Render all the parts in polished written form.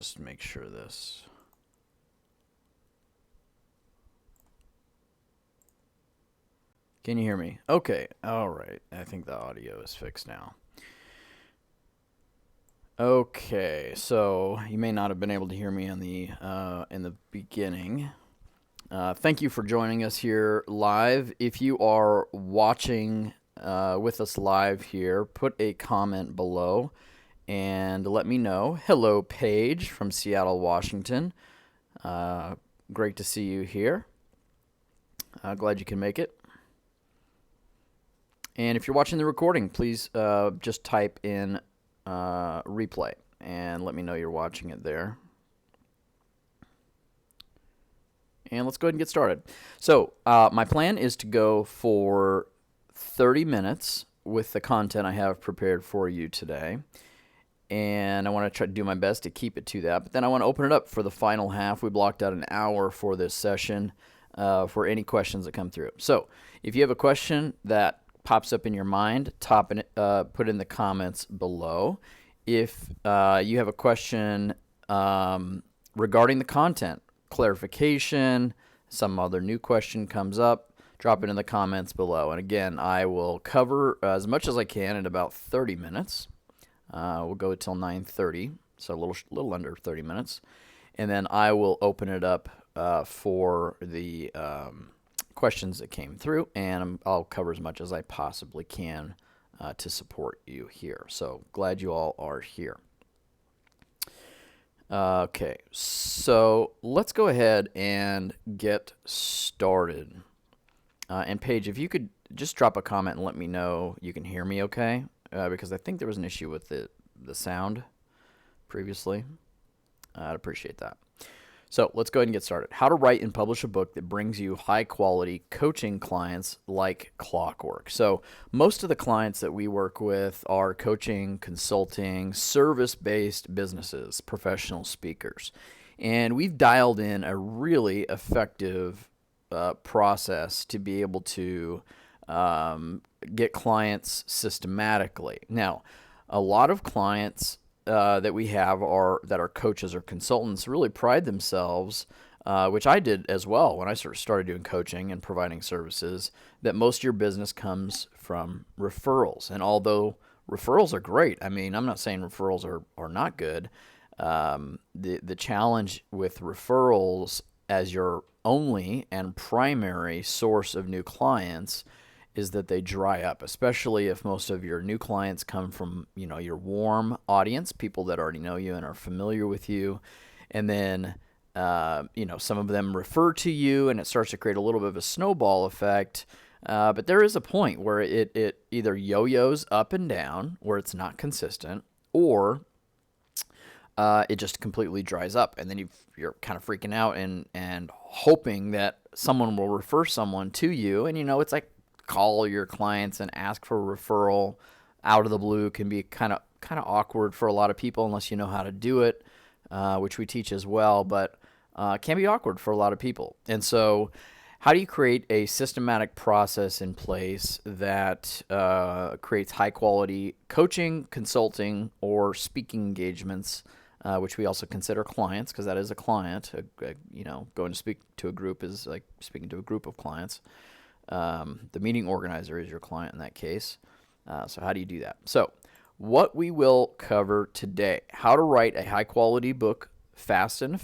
Just make sure this. Can you hear me? Okay. All right. I think the audio is fixed now. Okay. So you may not have been able to hear me in the beginning. Thank you for joining us here live. If you are watching with us live here, put a comment below and let me know. Hello, Paige from Seattle, Washington. Great to see you here. Glad you can make it. And if you're watching the recording, please just type in replay and let me know you're watching it there. And let's go ahead and get started. So my plan is to go for 30 minutes with the content I have prepared for you today. And I want to try to do my best to keep it to that. But then I want to open it up for the final half. We blocked out an hour for this session for any questions that come through. So if you have a question that pops up in your mind, put it in the comments below. If you have a question regarding the content, clarification, some other new question comes up, drop it in the comments below. And again, I will cover as much as I can in about 30 minutes. We'll go until 9:30, so a little under 30 minutes. And then I will open it up for the questions that came through, and I'll cover as much as I possibly can to support you here. So glad you all are here. Okay, so let's go ahead and get started. And Paige, if you could just drop a comment and let me know you can hear me okay, because I think there was an issue with the sound previously. I'd appreciate that. So let's go ahead and get started. How to write and publish a book that brings you high quality coaching clients like clockwork. So most of the clients that we work with are coaching, consulting, service-based businesses, professional speakers. And we've dialed in a really effective process to be able to get clients systematically. Now, a lot of clients that we have that are coaches or consultants really pride themselves, which I did as well when I sort of started doing coaching and providing services, that most of your business comes from referrals. And although referrals are great, I mean, I'm not saying referrals are not good. The challenge with referrals as your only and primary source of new clients is that they dry up, especially if most of your new clients come from, your warm audience, people that already know you and are familiar with you. And then, some of them refer to you and it starts to create a little bit of a snowball effect. But there is a point where it either yo-yos up and down, where it's not consistent, or it just completely dries up. And then you're kind of freaking out and hoping that someone will refer someone to you. And, it's like, call your clients and ask for a referral out of the blue can be kind of awkward for a lot of people unless you know how to do it, which we teach as well, but can be awkward for a lot of people. And so how do you create a systematic process in place that creates high quality coaching, consulting, or speaking engagements, which we also consider clients, because that is a client. Going to speak to a group is like speaking to a group of clients. The meeting organizer is your client in that case. So how do you do that? So what we will cover today: how to write a high-quality book fast and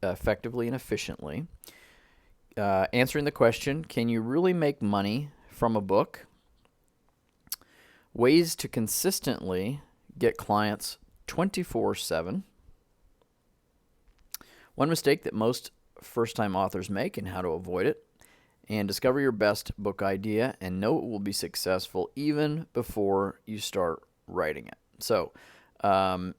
effectively and efficiently. Answering the question, can you really make money from a book? Ways to consistently get clients 24/7. One mistake that most first-time authors make and how to avoid it. And discover your best book idea and know it will be successful even before you start writing it. So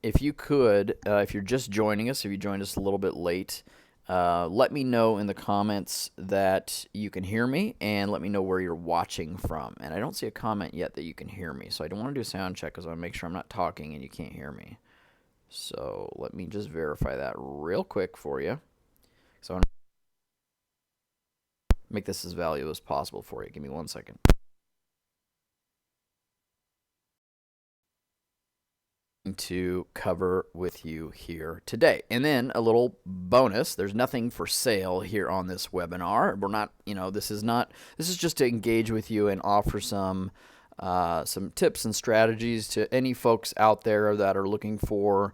if you could, if you're just joining us, if you joined us a little bit late, let me know in the comments that you can hear me and let me know where you're watching from. And I don't see a comment yet that you can hear me. So I don't want to do a sound check because I want to make sure I'm not talking and you can't hear me. So let me just verify that real quick for you. So make this as valuable as possible for you. Give me 1 second. to cover with you here today. And then a little bonus, there's nothing for sale here on this webinar. We're not, this is just to engage with you and offer some tips and strategies to any folks out there that are looking for,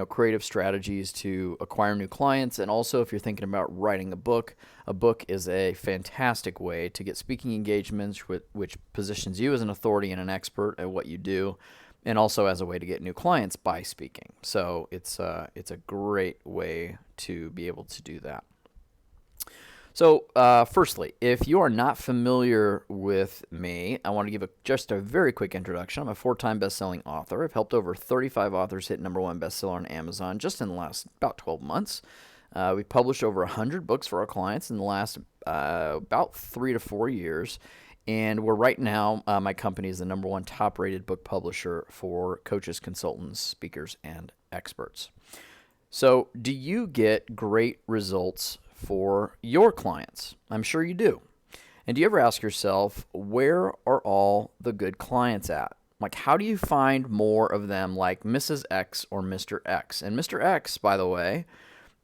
creative strategies to acquire new clients. And also, if you're thinking about writing a book is a fantastic way to get speaking engagements, which positions you as an authority and an expert at what you do, and also as a way to get new clients by speaking. So it's a great way to be able to do that. So firstly, if you are not familiar with me, I want to give just a very quick introduction. I'm a 4-time best-selling author. I've helped over 35 authors hit #1 bestseller on Amazon just in the last about 12 months. We've published over 100 books for our clients in the last about 3 to 4 years. And we're right now, my company is the #1 top-rated book publisher for coaches, consultants, speakers, and experts. So do you get great results for your clients? I'm sure you do. And do you ever ask yourself, where are all the good clients at? Like, how do you find more of them like Mrs. X or Mr. X? And Mr. X, by the way,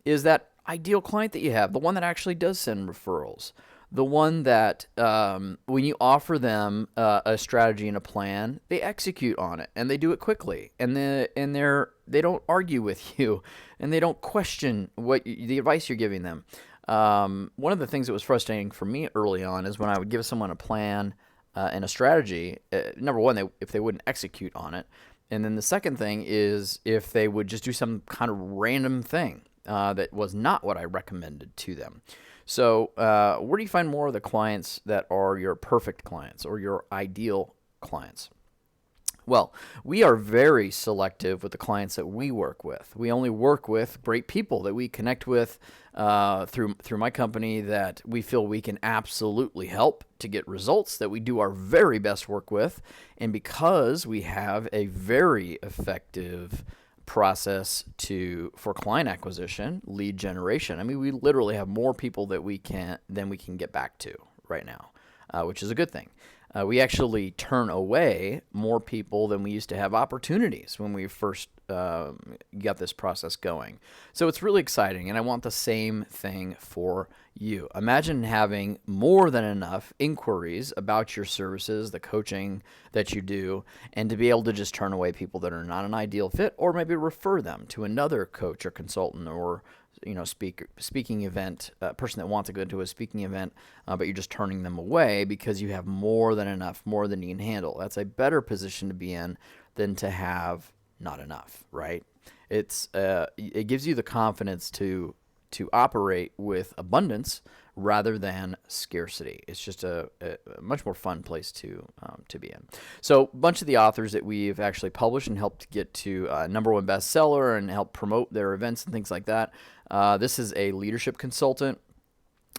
is that ideal client that you have, the one that actually does send referrals. The one that when you offer them a strategy and a plan, they execute on it and they do it quickly, and they don't argue with you, and they don't question the advice you're giving them. One of the things that was frustrating for me early on is when I would give someone a plan and a strategy. Number one, if they wouldn't execute on it, and then the second thing is if they would just do some kind of random thing that was not what I recommended to them. So where do you find more of the clients that are your perfect clients or your ideal clients? Well, we are very selective with the clients that we work with. We only work with great people that we connect with through my company that we feel we can absolutely help to get results that we do our very best work with. And because we have a very effective process for client acquisition, lead generation. I mean, we literally have more people than we can get back to right now, which is a good thing. We actually turn away more people than we used to have opportunities when we first got this process going. So it's really exciting, and I want the same thing for you. Imagine having more than enough inquiries about your services, the coaching that you do, and to be able to just turn away people that are not an ideal fit, or maybe refer them to another coach or consultant or speaking event, person that wants to go into a speaking event, but you're just turning them away because you have more than enough, more than you can handle. That's a better position to be in than to have not enough, right? It gives you the confidence to operate with abundance rather than scarcity. It's just a much more fun place to be in. So a bunch of the authors that we've actually published and helped get to #1 bestseller and help promote their events and things like that. This is a leadership consultant.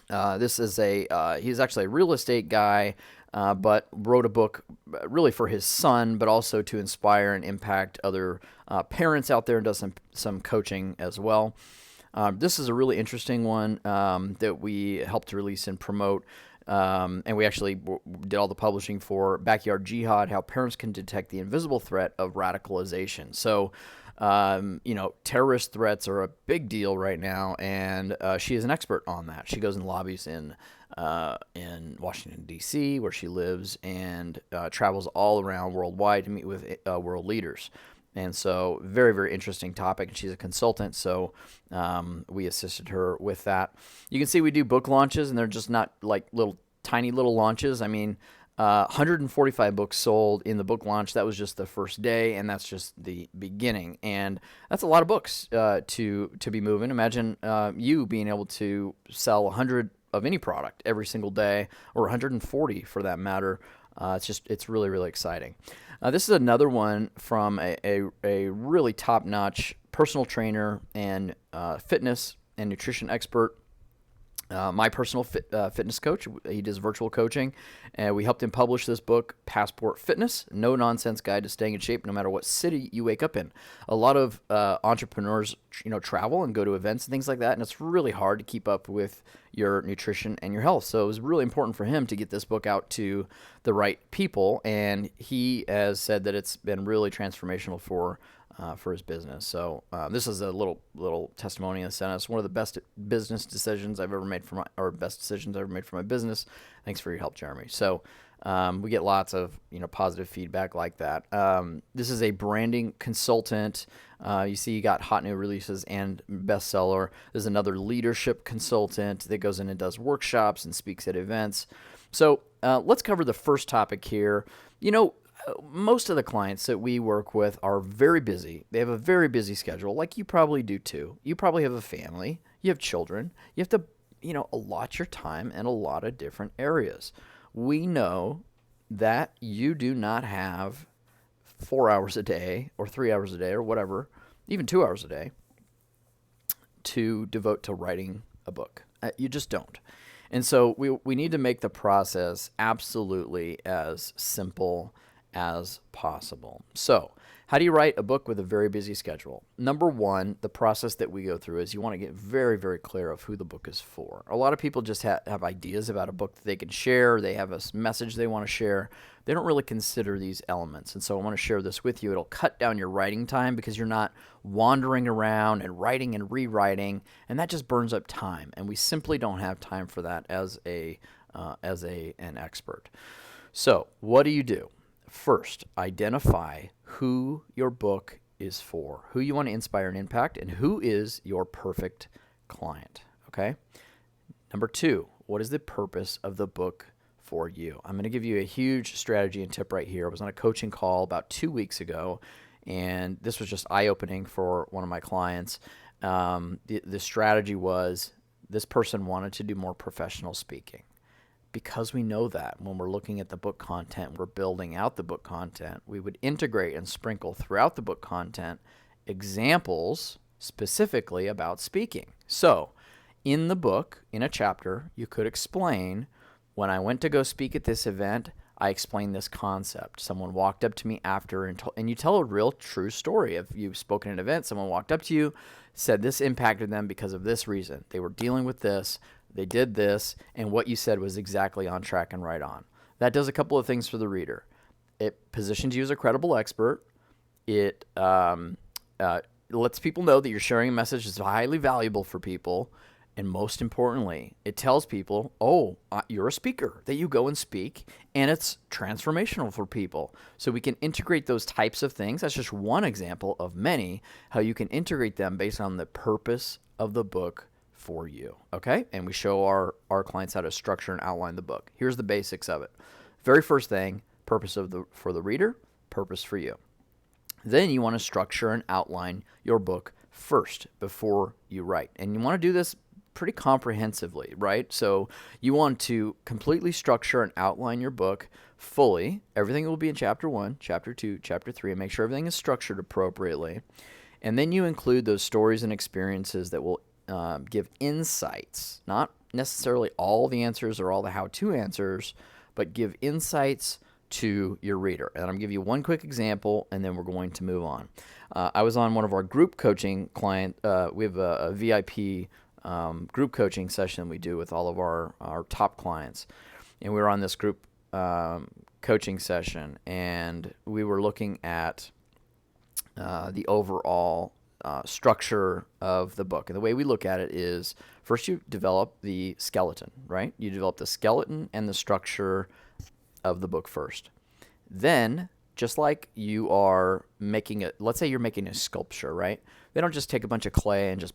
He's actually a real estate guy, but wrote a book really for his son, but also to inspire and impact other parents out there, and does some coaching as well. This is a really interesting one that we helped to release and promote, and we actually did all the publishing for Backyard Jihad, how parents can detect the invisible threat of radicalization. So, terrorist threats are a big deal right now, and she is an expert on that. She goes and lobbies in Washington, D.C., where she lives, and travels all around worldwide to meet with world leaders. And so very, very interesting topic. And she's a consultant, so we assisted her with that. You can see we do book launches, and they're just not like tiny little launches. I mean, 145 books sold in the book launch. That was just the first day, and that's just the beginning. And that's a lot of books to be moving. Imagine you being able to sell 100 of any product every single day, or 140 for that matter. It's really, really exciting. This is another one from a really top-notch personal trainer and fitness and nutrition expert. My personal fitness coach. He does virtual coaching, and we helped him publish this book, Passport Fitness, No Nonsense Guide to Staying in Shape no matter what city you wake up in. A lot of entrepreneurs, travel and go to events and things like that, and it's really hard to keep up with your nutrition and your health. So it was really important for him to get this book out to the right people, and he has said that it's been really transformational for for his business. So this is a little testimony in a sentence. One of the best business decisions I've ever made for my, or best decisions I've ever made for my business. Thanks for your help, Jeremy. So we get lots of positive feedback like that. This is a branding consultant. You see, you got hot new releases and bestseller. There's another leadership consultant that goes in and does workshops and speaks at events. So let's cover the first topic here. Most of the clients that we work with are very busy. They have a very busy schedule, like you probably do too. You probably have a family. You have children. You have to, allot your time in a lot of different areas. We know that you do not have 4 hours a day or 3 hours a day or whatever, even 2 hours a day, to devote to writing a book. You just don't. And so we need to make the process absolutely as simple as possible. So how do you write a book with a very busy schedule? Number one, the process that we go through is you want to get very, very clear of who the book is for. A lot of people just have ideas about a book that they can share. They have a message they want to share. They don't really consider these elements. And so I want to share this with you. It'll cut down your writing time because you're not wandering around and writing and rewriting, and that just burns up time. And we simply don't have time for that as an expert. So what do you do? First, identify who your book is for, who you want to inspire and impact, and who is your perfect client, okay? Number two, what is the purpose of the book for you? I'm going to give you a huge strategy and tip right here. I was on a coaching call about 2 weeks ago, and this was just eye-opening for one of my clients. The strategy was this person wanted to do more professional speaking. Because we know that when we're looking at the book content, we're building out the book content, we would integrate and sprinkle throughout the book content examples specifically about speaking. So in the book, in a chapter, you could explain, when I went to go speak at this event, I explained this concept. Someone walked up to me after and you tell a real true story. If you've spoken at an event, someone walked up to you, said this impacted them because of this reason. They were dealing with this. They did this, and what you said was exactly on track and right on. That does a couple of things for the reader. It positions you as a credible expert. It lets people know that you're sharing a message that's highly valuable for people. And most importantly, it tells people, you're a speaker, that you go and speak, and it's transformational for people. So we can integrate those types of things. That's just one example of many, how you can integrate them based on the purpose of the book for you, okay? And we show our clients how to structure and outline the book. Here's the basics of it. Very first thing, purpose for the reader, purpose for you. Then you want to structure and outline your book first before you write. And you want to do this pretty comprehensively, right? So you want to completely structure and outline your book fully. Everything will be in chapter 1, chapter 2, chapter 3, and make sure everything is structured appropriately. And then you include those stories and experiences that will give insights, not necessarily all the answers or all the how-to answers, but give insights to your reader. And I'm going to give you one quick example, and then we're going to move on. I was on one of our group coaching client. We have a VIP group coaching session we do with all of our top clients. And we were on this group coaching session, and we were looking at the overall structure of the book. And the way we look at it is, first you develop the skeleton, right? You develop the skeleton and the structure of the book first. Then, just like you are making let's say you're making a sculpture, right? They don't just take a bunch of clay and just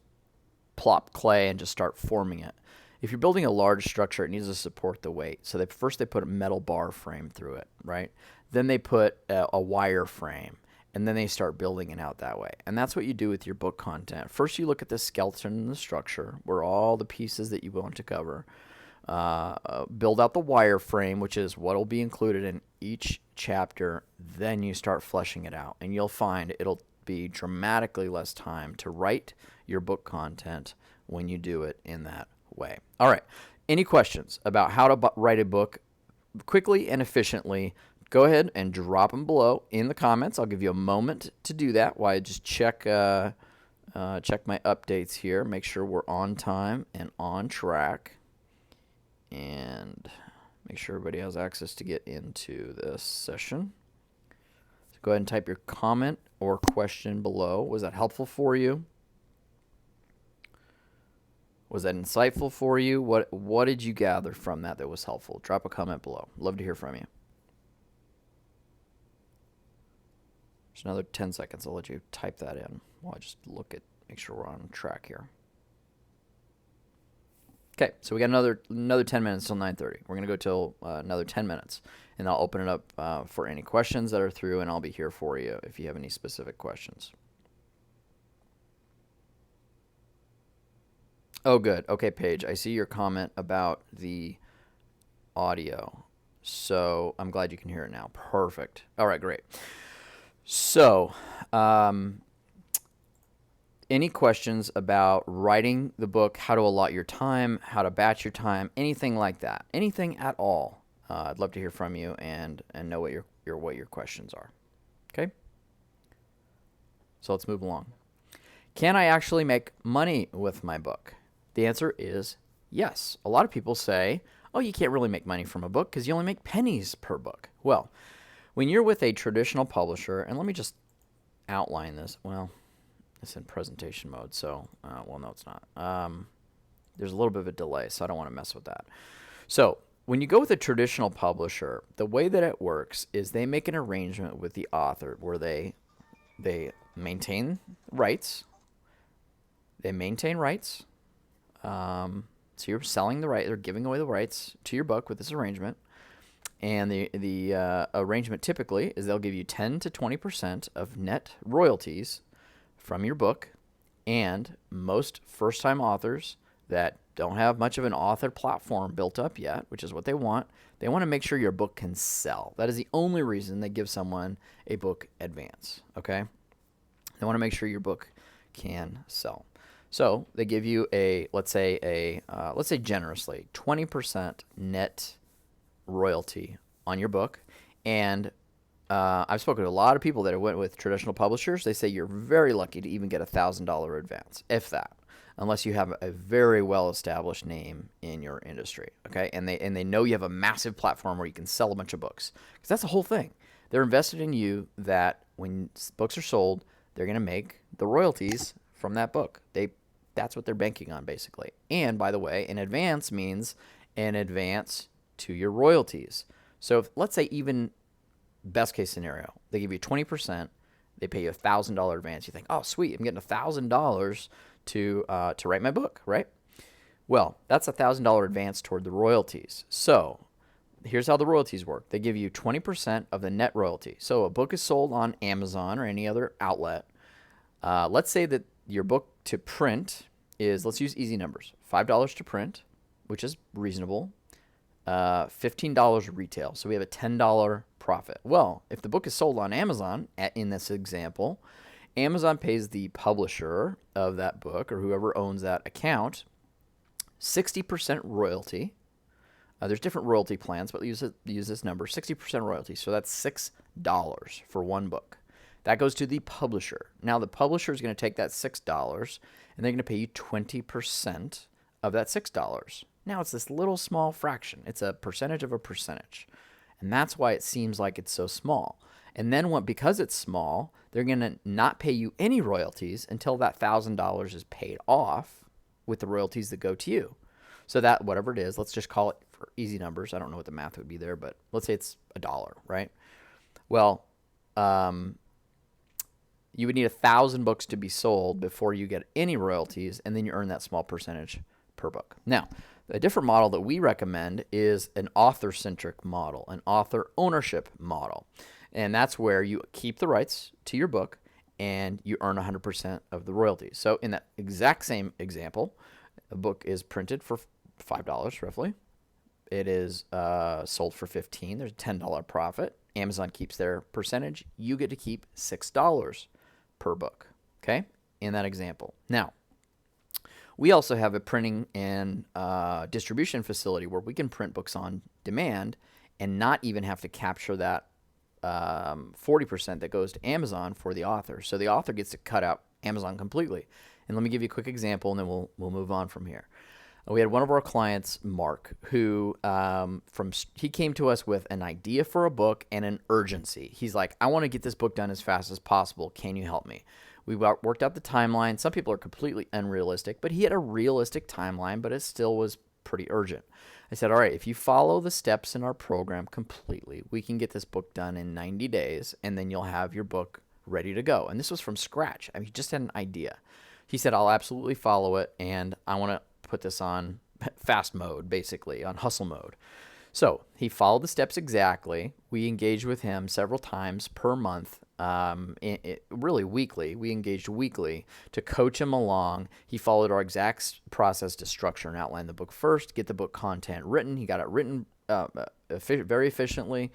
plop clay and just start forming it. If you're building a large structure, it needs to support the weight. So first they put a metal bar frame through it, right? Then they put a wire frame. And then they start building it out that way. And that's what you do with your book content. First, you look at the skeleton and the structure, where all the pieces that you want to cover. Build out the wireframe, which is what will be included in each chapter. Then you start fleshing it out. And you'll find it'll be dramatically less time to write your book content when you do it in that way. All right. Any questions about how to write a book quickly and efficiently? Go ahead and drop them below in the comments. I'll give you a moment to do that while I just check my updates here. Make sure we're on time and on track. And make sure everybody has access to get into this session. Go ahead and type your comment or question below. Was that helpful for you? Was that insightful for you? What did you gather from that was helpful? Drop a comment below. Love to hear from you. There's another 10 seconds. I'll let you type that in while I just make sure we're on track here. Okay, so we got another 10 minutes till 9:30. We're going to go till another 10 minutes, and I'll open it up for any questions that are through, and I'll be here for you if you have any specific questions. Oh, good. Okay, Paige, I see your comment about the audio, so I'm glad you can hear it now. Perfect. All right, great. So, any questions about writing the book, how to allot your time, how to batch your time, anything like that, anything at all? I'd love to hear from you and know what your questions are. Okay. So let's move along. Can I actually make money with my book? The answer is yes. A lot of people say, oh, you can't really make money from a book because you only make pennies per book. Well, when you're with a traditional publisher, and let me just outline this. Well, it's in presentation mode, so, well, no, it's not. There's a little bit of a delay, so I don't want to mess with that. So when you go with a traditional publisher, the way that it works is they make an arrangement with the author where they maintain rights. They maintain rights. So you're selling the right, they're giving away the rights to your book with this arrangement. And the arrangement typically is they'll give you 10 to 20% of net royalties from your book, and most first-time authors that don't have much of an author platform built up yet, which is what they want to make sure your book can sell. That is the only reason they give someone a book advance, okay? They want to make sure your book can sell. So they give you let's say generously 20% net royalty on your book, and I've spoken to a lot of people that have went with traditional publishers. They say you're very lucky to even get $1,000 advance, if that, unless you have a very well-established name in your industry. Okay, and they know you have a massive platform where you can sell a bunch of books, because that's the whole thing. They're invested in you that when books are sold, they're going to make the royalties from that book. That's what they're banking on, basically. And by the way, an advance means an advance to your royalties. So let's say even best case scenario, they give you 20%, they pay you $1,000 advance. You think, oh, sweet, I'm getting $1,000 to write my book, right? Well, that's $1,000 advance toward the royalties. So here's how the royalties work. They give you 20% of the net royalty. So a book is sold on Amazon or any other outlet. Let's say that your book to print is, let's use easy numbers, $5 to print, which is reasonable, $15 retail. So we have a $10 profit. Well, if the book is sold on Amazon, in this example, Amazon pays the publisher of that book or whoever owns that account 60% royalty. There's different royalty plans, but use this number, 60% royalty. So that's $6 for one book. That goes to the publisher. Now the publisher is going to take that $6 and they're going to pay you 20% of that $6. Now it's this little small fraction. It's a percentage of a percentage. And that's why it seems like it's so small. And then because it's small, they're going to not pay you any royalties until that $1,000 is paid off with the royalties that go to you. So that, whatever it is, let's just call it, for easy numbers, I don't know what the math would be there, but let's say it's $1, right? Well, you would need 1,000 books to be sold before you get any royalties, and then you earn that small percentage per book. Now, a different model that we recommend is an author-centric model, an author ownership model. And that's where you keep the rights to your book and you earn 100% of the royalties. So in that exact same example, a book is printed for $5 roughly. It is sold for $15. There's a $10 profit. Amazon keeps their percentage. You get to keep $6 per book, okay, in that example. Now, we also have a printing and distribution facility where we can print books on demand and not even have to capture that 40% that goes to Amazon for the author. So the author gets to cut out Amazon completely. And let me give you a quick example, and then we'll move on from here. We had one of our clients, Mark, who he came to us with an idea for a book and an urgency. He's like, I want to get this book done as fast as possible. Can you help me? We worked out the timeline. Some people are completely unrealistic, but he had a realistic timeline, but it still was pretty urgent. I said, all right, if you follow the steps in our program completely, we can get this book done in 90 days, and then you'll have your book ready to go. And this was from scratch. I mean, he just had an idea. He said, I'll absolutely follow it, and I want to put this on fast mode, basically, on hustle mode. So he followed the steps exactly. We engaged with him several times per month, really weekly. We engaged weekly to coach him along. He followed our exact process to structure and outline the book first, get the book content written. He got it written very efficiently.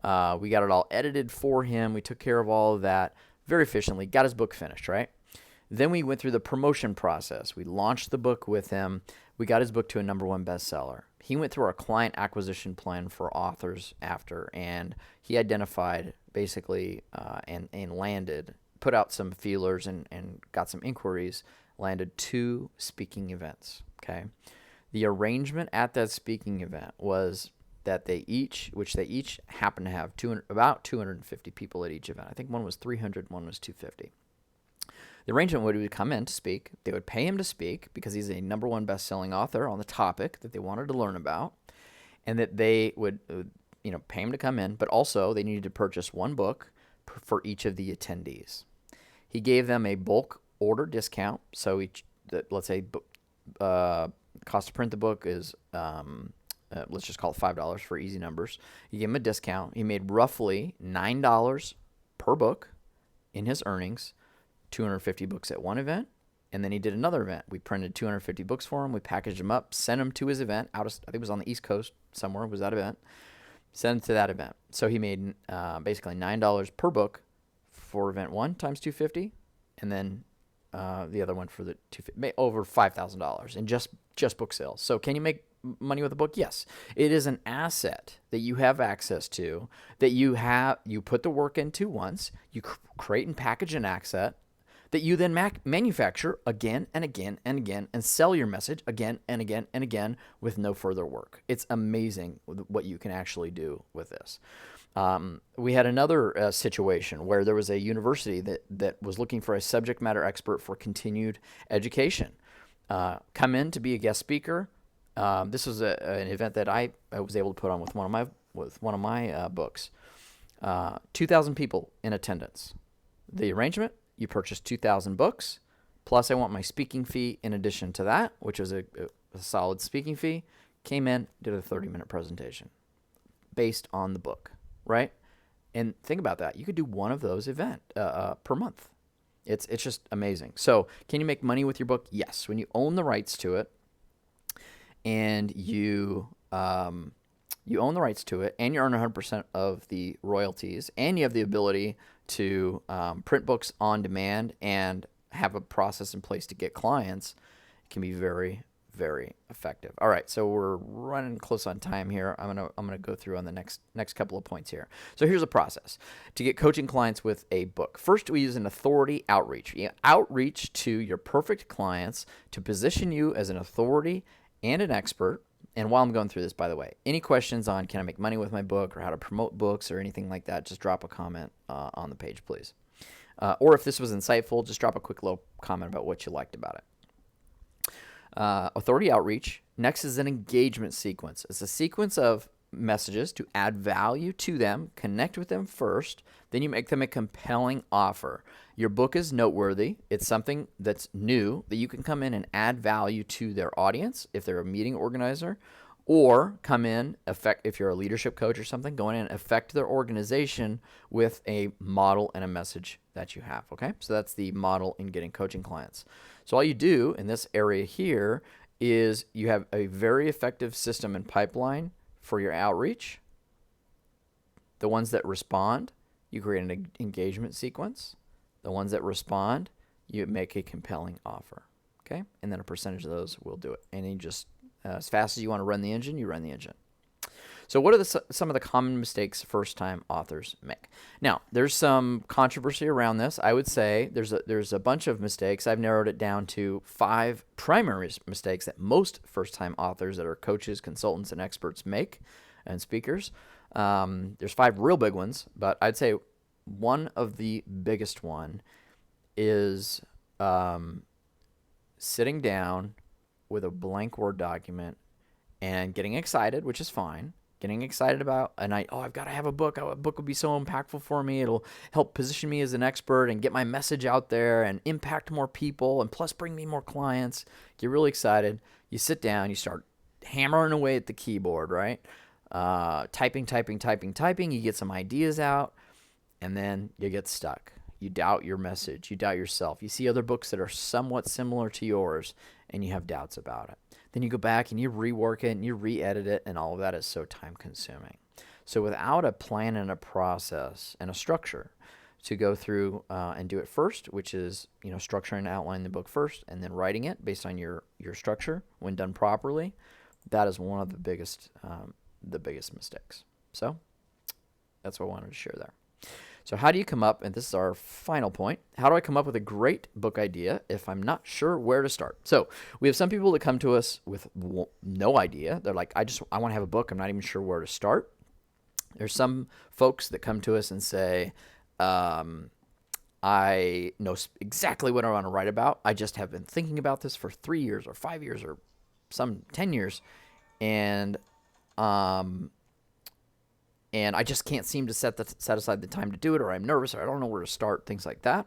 We got it all edited for him. We took care of all of that very efficiently, got his book finished, right? Then we went through the promotion process. We launched the book with him. We got his book to a #1 bestseller. He went through our client acquisition plan for authors after, and he identified basically and landed, put out some feelers and got some inquiries, landed 2 speaking events, okay? The arrangement at that speaking event was that they each happened to have about 250 people at each event. I think one was 300, one was 250. The arrangement would come in to speak. They would pay him to speak because he's a #1 best-selling author on the topic that they wanted to learn about, and that they would pay him to come in, but also they needed to purchase 1 book for each of the attendees. He gave them a bulk order discount. So let's say cost to print the book is let's just call it $5 for easy numbers. He gave him a discount. He made roughly $9 per book in his earnings. 250 books at one event, and then he did another event. We printed 250 books for him. We packaged them up, sent him to his event. I think it was on the East Coast somewhere was that event. Sent him to that event. So he made basically $9 per book for event 1 times 250, and then the other one for the 250, over $5,000 in just book sales. So can you make money with a book? Yes. It is an asset that you have access to, that you put the work into once, you create and package an asset, that you then manufacture again and again and again and sell your message again and again and again with no further work. It's amazing what you can actually do with this. We had another situation where there was a university that was looking for a subject matter expert for continued education. Come in to be a guest speaker. This was an event that I was able to put on with one of my books. 2,000 people in attendance. The arrangement: you purchase 2,000 books, plus I want my speaking fee in addition to that, which was a solid speaking fee. Came in, did a 30-minute presentation based on the book, right? And think about that. You could do one of those events per month. It's just amazing. So can you make money with your book? Yes. When you own the rights to it, and you own the rights to it, and you earn 100% of the royalties, and you have the ability to print books on demand and have a process in place to get clients, it can be very, very effective. All right, so we're running close on time here. I'm gonna go through on the next couple of points here. So here's a process to get coaching clients with a book. First, we use an authority outreach. You outreach to your perfect clients to position you as an authority and an expert. And while I'm going through this, by the way, any questions on can I make money with my book or how to promote books or anything like that, just drop a comment on the page, please. Or if this was insightful, just drop a quick little comment about what you liked about it. Authority outreach. Next is an engagement sequence. It's a sequence of messages to add value to them, connect with them first, then you make them a compelling offer. Your book is noteworthy. It's something that's new that you can come in and add value to their audience if they're a meeting organizer, or come in, if you're a leadership coach or something, go in and affect their organization with a model and a message that you have, okay? So that's the model in getting coaching clients. So all you do in this area here is you have a very effective system and pipeline for your outreach. The ones that respond, you create an engagement sequence. The ones that respond, you make a compelling offer, okay? And then a percentage of those will do it. And you just, as fast as you want to run the engine, you run the engine. So what are some of the common mistakes first-time authors make? Now, there's some controversy around this. I would say there's a bunch of mistakes. I've narrowed it down to 5 primary mistakes that most first-time authors that are coaches, consultants, and experts make, and speakers. There's 5 real big ones, but I'd say one of the biggest one is sitting down with a blank Word document and getting excited, which is fine. Getting excited about I've got to have a book. A book will be so impactful for me. It'll help position me as an expert and get my message out there and impact more people and plus bring me more clients. Get really excited. You sit down, you start hammering away at the keyboard, right? Typing. You get some ideas out, and then you get stuck. You doubt your message. You doubt yourself. You see other books that are somewhat similar to yours, and you have doubts about it. Then you go back and you rework it and you re-edit it, and all of that is so time-consuming. So without a plan and a process and a structure to go through and do it first, which is structuring and outlining the book first, and then writing it based on your structure when done properly, that is one of the biggest mistakes. So that's what I wanted to share there. So how do you come up, and this is our final point, how do I come up with a great book idea if I'm not sure where to start? So we have some people that come to us with no idea. They're like, I want to have a book. I'm not even sure where to start. There's some folks that come to us and say, I know exactly what I want to write about. I just have been thinking about this for 3 years or 5 years or some 10 years, and I just can't seem to set aside the time to do it, or I'm nervous, or I don't know where to start, things like that.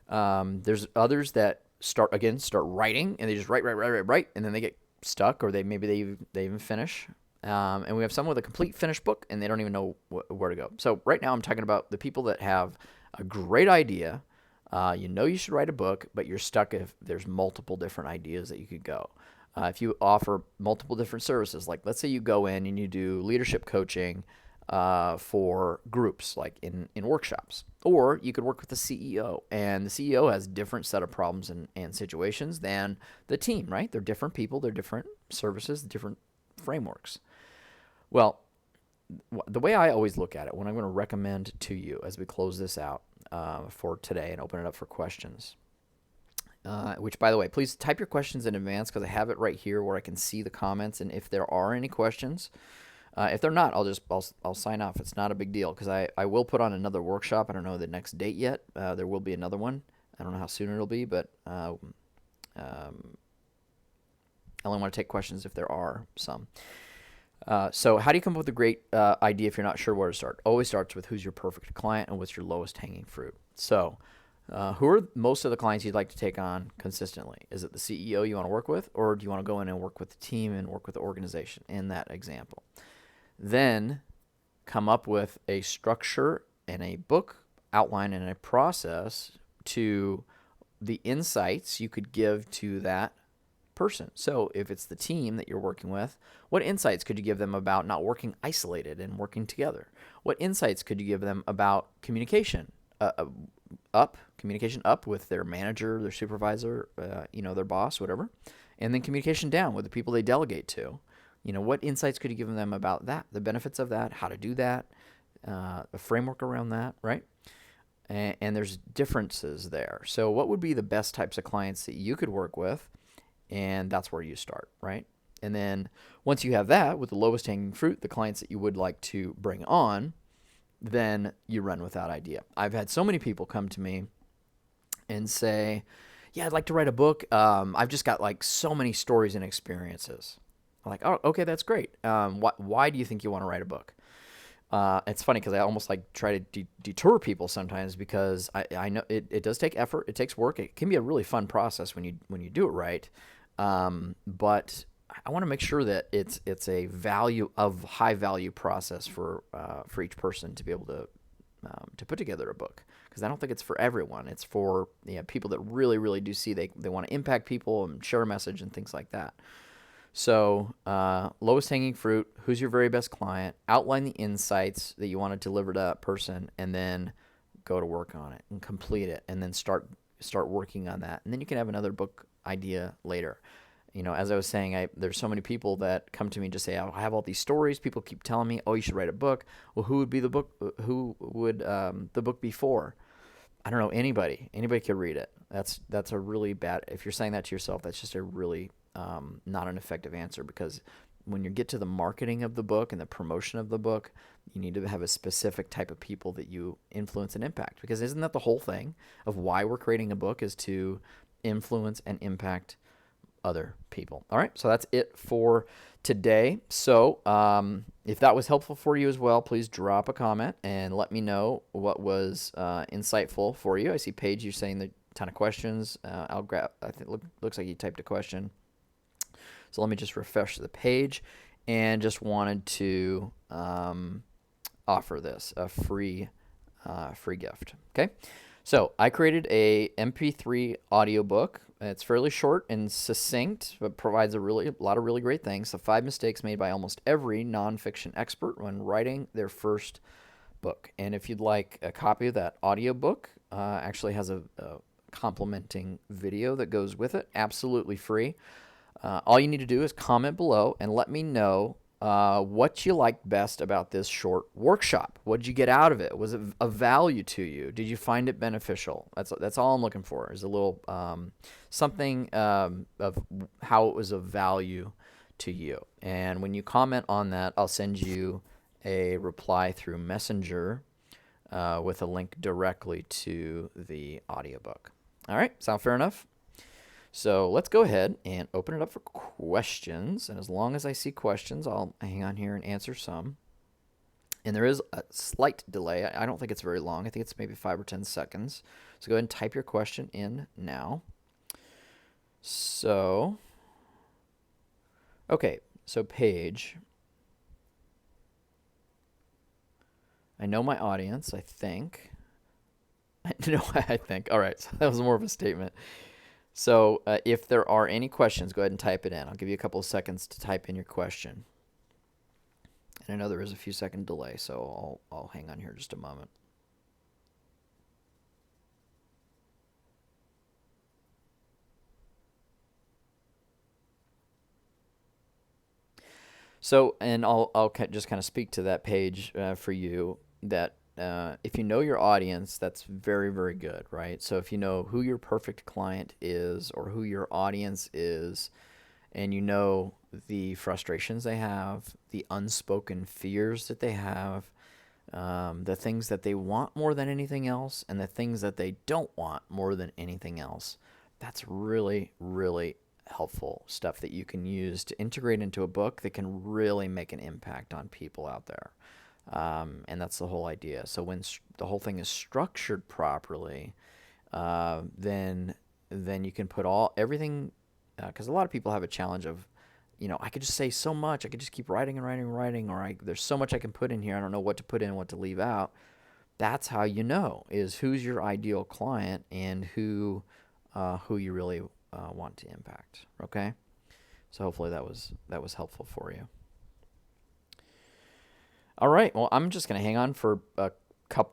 There's others that start writing, and they just write, and then they get stuck, or maybe they even finish. And we have some with a complete finished book, and they don't even know where to go. So right now I'm talking about the people that have a great idea. You should write a book, but you're stuck if there's multiple different ideas that you could go. If you offer multiple different services, like let's say you go in and you do leadership coaching for groups, like in workshops, or you could work with the CEO, and the CEO has different set of problems and situations than the team, right? They're different people, they're different services, different frameworks. Well, the way I always look at it, what I'm going to recommend to you as we close this out for today and open it up for questions, which, by the way, please type your questions in advance because I have it right here where I can see the comments. And if there are any questions, if they're not, I'll sign off. It's not a big deal because I will put on another workshop. I don't know the next date yet. There will be another one. I don't know how soon it'll be, but I only want to take questions if there are some. So how do you come up with a great idea if you're not sure where to start? Always starts with who's your perfect client and what's your lowest hanging fruit. So who are most of the clients you'd like to take on consistently? Is it the CEO you want to work with, or do you want to go in and work with the team and work with the organization in that example? Then come up with a structure and a book outline and a process to the insights you could give to that person. So if it's the team that you're working with, what insights could you give them about not working isolated and working together? What insights could you give them about communication up with their manager, their supervisor, their boss, whatever, and then communication down with the people they delegate to? What insights could you give them about that, the benefits of that, how to do that, a framework around that, right? And there's differences there. So what would be the best types of clients that you could work with? And that's where you start, right? And then once you have that with the lowest hanging fruit, the clients that you would like to bring on, then you run with that idea. I've had so many people come to me and say, yeah, I'd like to write a book. I've just got like so many stories and experiences. I'm like, oh, okay, that's great. Why do you think you want to write a book? It's funny because I almost like try to deter people sometimes because I know it does take effort. It takes work. It can be a really fun process when you do it right. But I want to make sure that it's a high value process for each person to be able to put together a book, because I don't think it's for everyone. It's for people that really, really do see they want to impact people and share a message and things like that. So lowest hanging fruit, who's your very best client, outline the insights that you want to deliver to that person, and then go to work on it and complete it, and then start working on that. And then you can have another book idea later. as I was saying, there's so many people that come to me and just say, I have all these stories. People keep telling me, oh, you should write a book. Well, who would be the book? Who would the book be for? I don't know, anybody. Anybody could read it. That's a really bad. If you're saying that to yourself, that's just a really not an effective answer, because when you get to the marketing of the book and the promotion of the book, you need to have a specific type of people that you influence and impact. Because isn't that the whole thing of why we're creating a book, is to influence and impact other people. All right, so that's it for today. So if that was helpful for you as well, please drop a comment and let me know what was insightful for you. I see Paige, you're saying a ton of questions. I'll grab, I think looks like you typed a question. So let me just refresh the page, and just wanted to offer this, a free gift. Okay, so I created a MP3 audiobook. It's fairly short and succinct, but provides a lot of really great things. The 5 mistakes made by almost every nonfiction expert when writing their first book. And if you'd like a copy of that audiobook, actually has a complementing video that goes with it, absolutely free. All you need to do is comment below and let me know what you liked best about this short workshop. What did you get out of it? Was it of value to you? Did you find it beneficial? That's all I'm looking for, is a little something of how it was of value to you. And when you comment on that, I'll send you a reply through Messenger with a link directly to the audiobook. All right, sound fair enough? So let's go ahead and open it up for questions. And as long as I see questions, I'll hang on here and answer some. And there is a slight delay. I don't think it's very long. I think it's maybe 5 or 10 seconds. So go ahead and type your question in now. So, okay. So Paige, I know my audience, I think. I know, I think. All right. So that was more of a statement. So if there are any questions, go ahead and type it in. I'll give you a couple of seconds to type in your question. And I know there is a few second delay, so I'll hang on here just a moment. So, and I'll just kind of speak to that page for you, that if you know your audience, that's very, very good, right? So if you know who your perfect client is or who your audience is, and you know the frustrations they have, the unspoken fears that they have, the things that they want more than anything else, and the things that they don't want more than anything else, that's really, really helpful stuff that you can use to integrate into a book that can really make an impact on people out there. And that's the whole idea. So when the whole thing is structured properly, then you can put everything, because a lot of people have a challenge of, I could just say so much. I could just keep writing and writing and writing, or there's so much I can put in here. I don't know what to put in, what to leave out. That's how you know, is who's your ideal client and who you really want to impact. Okay, so hopefully that was helpful for you. All right, well, I'm just going to hang on for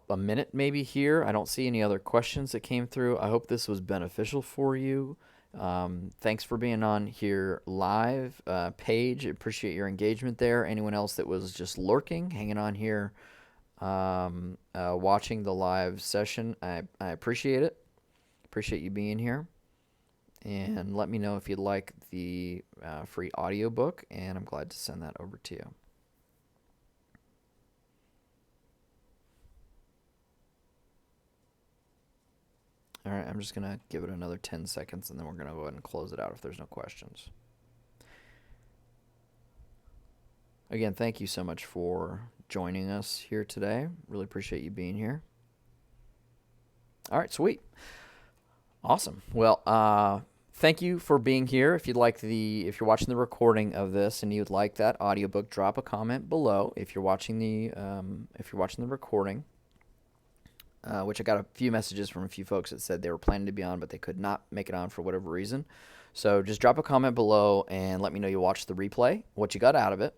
a minute maybe here. I don't see any other questions that came through. I hope this was beneficial for you. Thanks for being on here live. Paige, appreciate your engagement there. Anyone else that was just lurking, hanging on here, watching the live session, I appreciate it. Appreciate you being here. And let me know if you'd like the free audiobook, and I'm glad to send that over to you. All right, I'm just going to give it another 10 seconds, and then we're going to go ahead and close it out if there's no questions. Again, thank you so much for joining us here today. Really appreciate you being here. All right, sweet. Awesome. Well, thank you for being here. If you're watching the recording of this and you'd like that audiobook, drop a comment below. If you're watching the recording, which I got a few messages from a few folks that said they were planning to be on, but they could not make it on for whatever reason. So just drop a comment below and let me know you watched the replay, what you got out of it,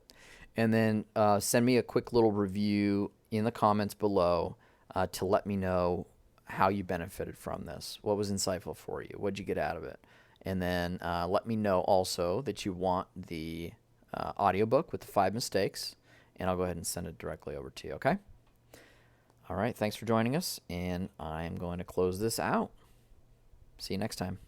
and then send me a quick little review in the comments below to let me know how you benefited from this, what was insightful for you, what did you get out of it. And then let me know also that you want the audiobook with the 5 mistakes, and I'll go ahead and send it directly over to you, okay? All right, thanks for joining us, and I'm going to close this out. See you next time.